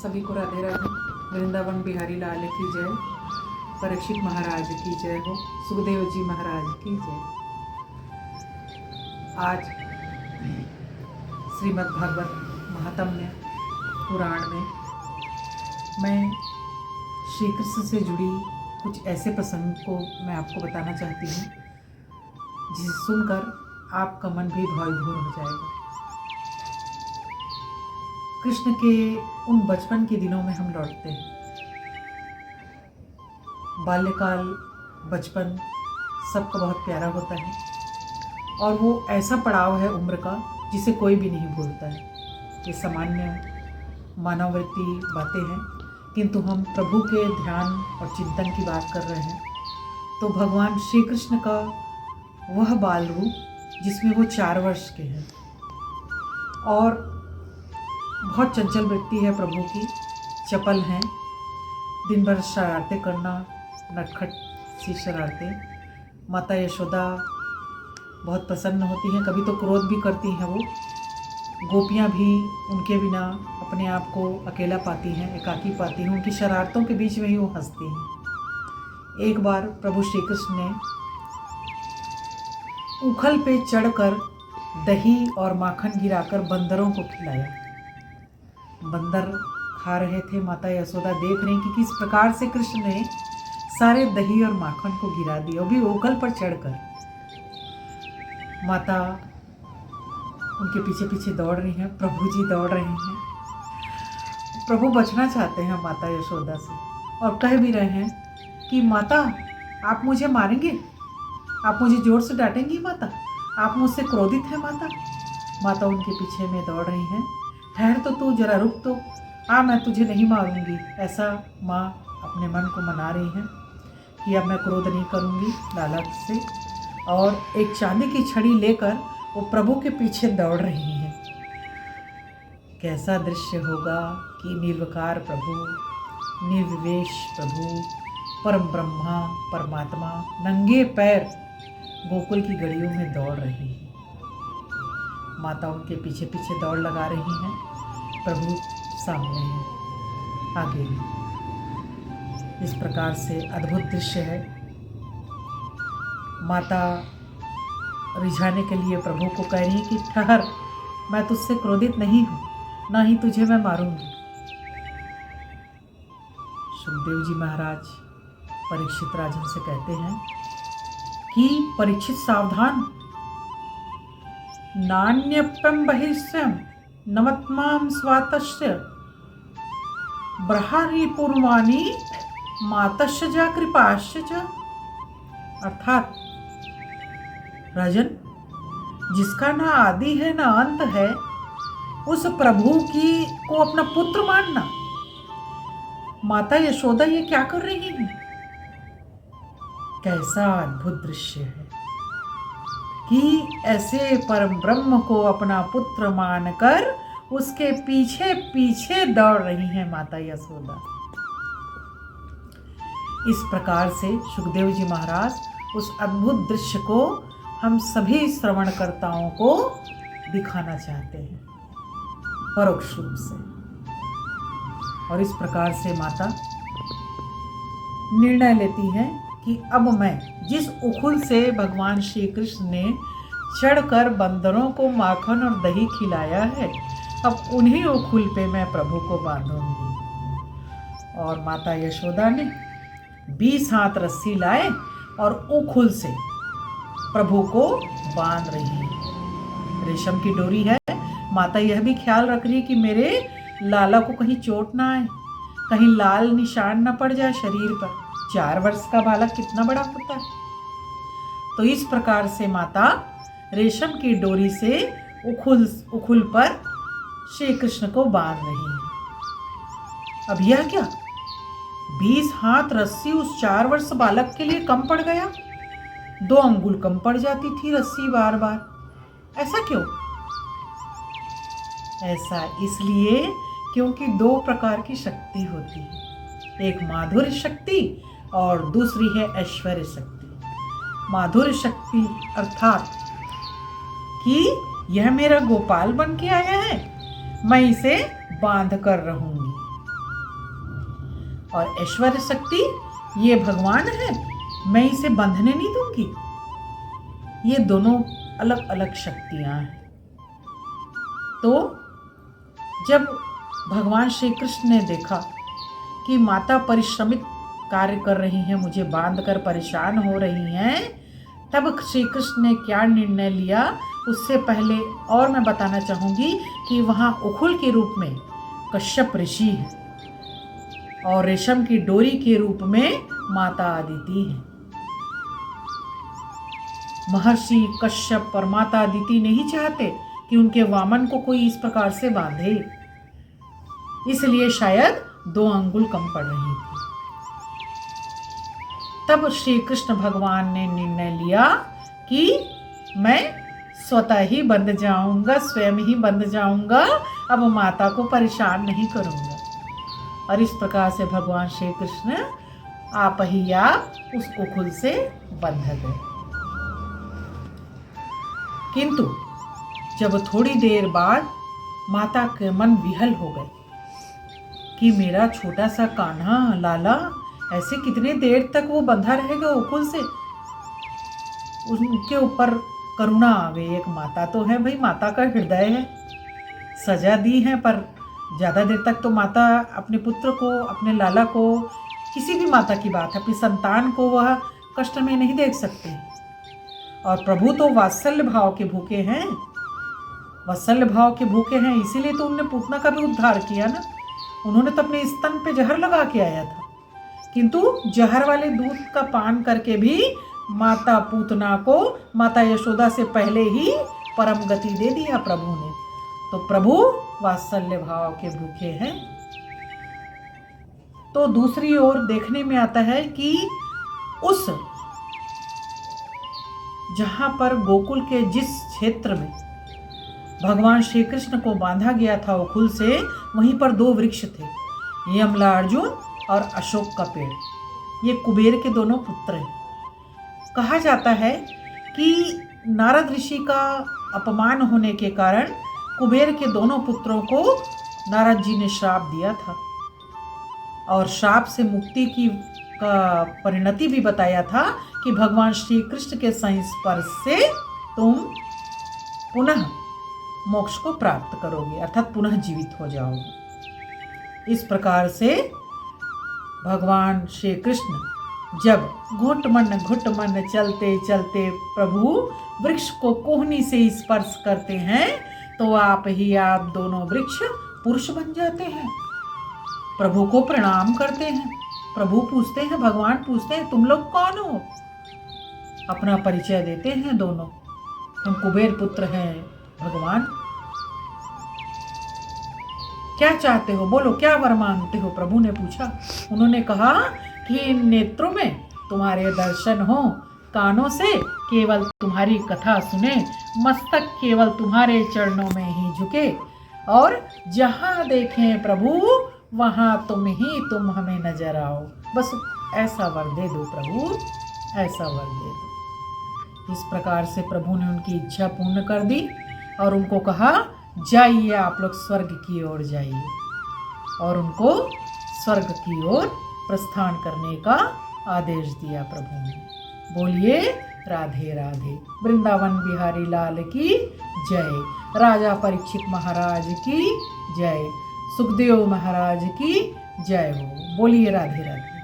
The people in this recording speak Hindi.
सभी को राधे राधे। वृंदावन बिहारी लाल की जय, परीक्षित महाराज की जय हो, सुखदेव जी महाराज की जय। आज श्रीमद् भागवत महात्म्य पुराण में मैं श्री कृष्ण से जुड़ी कुछ ऐसे प्रसंग को मैं आपको बताना चाहती हूँ जिसे सुनकर आपका मन भी भावविभोर हो जाएगा। कृष्ण के उन बचपन के दिनों में हम लौटते हैं। बाल्यकाल, बचपन सबको बहुत प्यारा होता है और वो ऐसा पड़ाव है उम्र का जिसे कोई भी नहीं भूलता है। ये सामान्य मानववृत्ति बातें हैं, किंतु हम प्रभु के ध्यान और चिंतन की बात कर रहे हैं तो भगवान श्री कृष्ण का वह बाल रूप जिसमें वो 4 वर्ष के हैं और बहुत चंचल वृत्ति है प्रभु की, चपल हैं, दिन भर शरारतें करना, नटखट सी शरारतें। माता यशोदा बहुत प्रसन्न होती हैं, कभी तो क्रोध भी करती हैं वो। गोपियाँ भी उनके बिना अपने आप को अकेला पाती हैं, एकाकी पाती हैं, उनकी शरारतों के बीच में ही वो हंसती हैं। एक बार प्रभु श्री कृष्ण ने उखल पे चढ़कर दही और माखन गिराकर बंदरों को खिलाया। बंदर खा रहे थे, माता यशोदा देख रही कि किस प्रकार से कृष्ण ने सारे दही और माखन को गिरा दिया, वो भी उखल पर चढ़कर। माता उनके पीछे पीछे दौड़ रही हैं, प्रभु जी दौड़ रहे हैं। प्रभु बचना चाहते हैं माता यशोदा से और कह भी रहे हैं कि माता आप मुझे मारेंगे, आप मुझे जोर से डांटेंगी माता, आप मुझसे क्रोधित हैं माता। माता उनके पीछे में दौड़ रही हैं। ठहर तो तू, जरा रुक तो, मैं तुझे नहीं मारूंगी, ऐसा माँ अपने मन को मना रही हैं कि अब मैं क्रोध नहीं करूंगी लाला से। और एक चांदी की छड़ी लेकर वो प्रभु के पीछे दौड़ रही हैं। कैसा दृश्य होगा कि निर्विकार प्रभु, निर्विवेश प्रभु, परम ब्रह्मा परमात्मा नंगे पैर गोकुल की गलियों में दौड़ रही है। माता उनके पीछे पीछे दौड़ लगा रही हैं, प्रभु सामने हैं, आगे हैं। इस प्रकार से अद्भुत दृश्य है। माता रिझाने के लिए प्रभु को कह रही कि ठहर, मैं तुझसे क्रोधित नहीं हूँ, ना ही तुझे मैं मारूंगी। सुखदेव जी महाराज परीक्षित राजन से कहते हैं कि परीक्षित सावधान, नान्यप्यम बहिष्यम नवत्माम स्वातस्य ब्रहारी पूर्वाणी मातस्य जा कृपाश्च च। अर्थात राजन, जिसका ना आदि है ना अंत है, उस प्रभु की को अपना पुत्र मानना। माता यशोदा ये क्या कर रही है? कैसा अद्भुत दृश्य है कि ऐसे परम ब्रह्म को अपना पुत्र मानकर उसके पीछे पीछे दौड़ रही हैं माता यशोदा। इस प्रकार से सुखदेव जी महाराज उस अद्भुत दृश्य को हम सभी श्रवणकर्ताओं को दिखाना चाहते हैं परोक्ष रूप से। और इस प्रकार से माता निर्णय लेती हैं कि अब मैं जिस उखुल से भगवान श्री कृष्ण ने चढ़कर बंदरों को माखन और दही खिलाया है, अब उन्हीं उखुल पे मैं प्रभु को बांधूंगी। और माता यशोदा ने 20 हाथ रस्सी लाए और उखुल से प्रभु को बांध रही है। रेशम की डोरी है। माता यह भी ख्याल रख रही है कि मेरे लाला को कहीं चोट ना आए, कहीं लाल निशान ना पड़ जाए शरीर पर। 4 वर्ष का बालक कितना बड़ा होता है। तो इस प्रकार से माता रेशम की डोरी से उखुल पर श्री कृष्ण को बांध रही है। अब यह क्या, 20 हाथ रस्सी उस 4 वर्ष बालक के लिए कम पड़ गया? 2 अंगुल कम पड़ जाती थी रस्सी बार बार। ऐसा क्यों? ऐसा इसलिए क्योंकि 2 प्रकार की शक्ति होती है, एक माधुर्य शक्ति और दूसरी है ऐश्वर्य शक्ति। माधुर्य शक्ति अर्थात कि यह मेरा गोपाल बन के आया है, मैं इसे बांध कर रहूंगी, और ऐश्वर्य शक्ति ये भगवान है, मैं इसे बंधने नहीं दूंगी। ये दोनों अलग अलग शक्तियां हैं। तो जब भगवान श्री कृष्ण ने देखा कि माता परिश्रमित कार्य कर रही हैं, मुझे बांधकर परेशान हो रही हैं, तब श्री कृष्ण ने क्या निर्णय लिया, उससे पहले और मैं बताना चाहूँगी कि वहाँ उखुल के रूप में कश्यप ऋषि है और रेशम की डोरी के रूप में माता अदिति है। महर्षि कश्यप और माता अदिति नहीं चाहते कि उनके वामन को कोई इस प्रकार से बांधे, इसलिए शायद 2 अंगुल कम पड़ रही थी। तब श्री कृष्ण भगवान ने निर्णय लिया कि मैं स्वतः ही बंध जाऊंगा, स्वयं ही बंध जाऊंगा, अब माता को परेशान नहीं करूंगा। और इस प्रकार से भगवान श्री कृष्ण आप ही आप उस उखुल से बंध गए। किंतु जब थोड़ी देर बाद माता के मन विहल हो गए कि मेरा छोटा सा कान्हा लाला ऐसे कितने देर तक वो बंधा रहेगा उखुल से। उनके ऊपर करुणा आ गई। एक माता तो है भाई, माता का हृदय है, सजा दी है, पर ज़्यादा देर तक तो माता अपने पुत्र को, अपने लाला को, किसी भी माता की बात है, अपनी संतान को वह कष्ट में नहीं देख सकती। और प्रभु तो वात्सल्य भाव के भूखे हैं, वात्सल्य भाव के भूखे हैं, इसीलिए तो उन्होंने पूतना का भी उद्धार किया ना। उन्होंने तो अपने स्तन पे जहर लगा के आया था, किंतु जहर वाले दूध का पान करके भी माता पूतना को माता यशोदा से पहले ही परम गति दे दिया प्रभु ने। तो प्रभु वात्सल्य भाव के भूखे हैं। तो दूसरी ओर देखने में आता है कि उस जहां पर गोकुल के जिस क्षेत्र में भगवान श्री कृष्ण को बांधा गया था उखुल से, वहीं पर 2 वृक्ष थे, यमला अर्जुन और अशोक का पेड़। ये कुबेर के दोनों पुत्र हैं। कहा जाता है कि नारद ऋषि का अपमान होने के कारण कुबेर के दोनों पुत्रों को नारद जी ने श्राप दिया था और श्राप से मुक्ति की का परिणति भी बताया था कि भगवान श्री कृष्ण के संस्पर्श से तुम पुनः मोक्ष को प्राप्त करोगे, अर्थात पुनः जीवित हो जाओगे। इस प्रकार से भगवान श्री कृष्ण जब घुट मन चलते चलते प्रभु वृक्ष को कोहनी से स्पर्श करते हैं, तो आप ही आप दोनों वृक्ष पुरुष बन जाते हैं, प्रभु को प्रणाम करते हैं। प्रभु पूछते हैं, भगवान पूछते हैं, तुम लोग कौन हो? अपना परिचय देते हैं दोनों, हम कुबेर पुत्र हैं भगवान। क्या चाहते हो, बोलो, क्या वर मांगते हो? प्रभु ने पूछा। उन्होंने कहा कि इन नेत्रों में तुम्हारे दर्शन हो, कानों से केवल तुम्हारी कथा सुने, मस्तक केवल तुम्हारे चरणों में ही झुके, और जहाँ देखें प्रभु वहाँ तुम ही तुम हमें नजर आओ। बस ऐसा वर दे दो प्रभु, ऐसा वर दे दो। इस प्रकार से प्रभु ने उनकी इच्छा पूर्ण कर दी और उनको कहा, जाइए आप लोग स्वर्ग की ओर जाइए, और उनको स्वर्ग की ओर प्रस्थान करने का आदेश दिया प्रभु ने। बोलिए राधे राधे। वृंदावन बिहारी लाल की जय। राजा परीक्षित महाराज की जय। सुखदेव महाराज की जय हो। बोलिए राधे राधे।